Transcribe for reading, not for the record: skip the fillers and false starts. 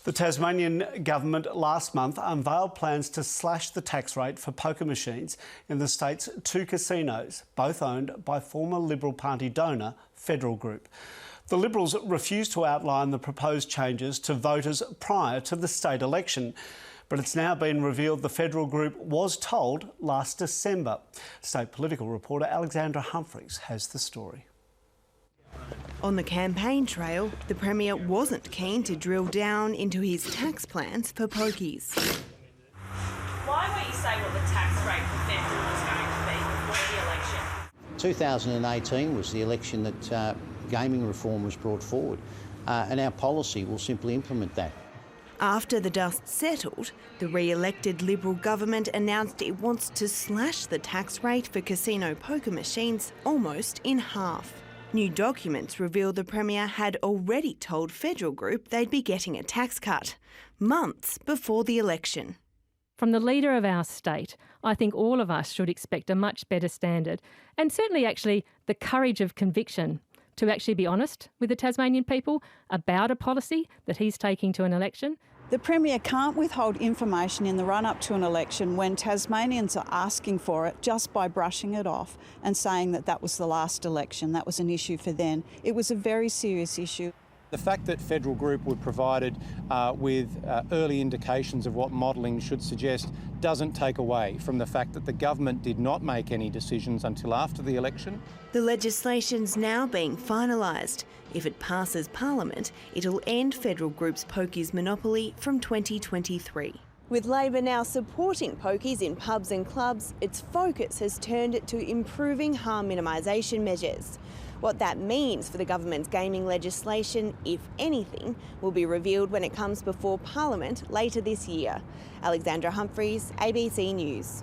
The Tasmanian government last month unveiled plans to slash the tax rate for poker machines in the state's two casinos, both owned by former Liberal Party donor Federal Group. The Liberals refused to outline the proposed changes to voters prior to the state election, but it's now been revealed the Federal Group was told last December. State political reporter Alexandra Humphreys has the story. On the campaign trail, the Premier wasn't keen to drill down into his tax plans for Pokies. Why won't you say what the tax rate for federal is going to be before the election? 2018 was the election that gaming reform was brought forward, and our policy will simply implement that. After the dust settled, the re-elected Liberal government announced it wants to slash the tax rate for casino poker machines almost in half. New documents reveal the Premier had already told Federal Group they'd be getting a tax cut, months before the election. From the leader of our state, I think all of us should expect a much better standard, and certainly actually the courage of conviction to actually be honest with the Tasmanian people about a policy that he's taking to an election. The Premier can't withhold information in the run-up to an election when Tasmanians are asking for it just by brushing it off and saying that that was the last election, that was an issue for then. It was a very serious issue. The fact that Federal Group were provided with early indications of what modelling should suggest doesn't take away from the fact that the government did not make any decisions until after the election. The legislation's now being finalised. If it passes Parliament, it'll end Federal Group's Pokies monopoly from 2023. With Labor now supporting Pokies in pubs and clubs, its focus has turned to improving harm minimisation measures. What that means for the government's gaming legislation, if anything, will be revealed when it comes before Parliament later this year. Alexandra Humphreys, ABC News.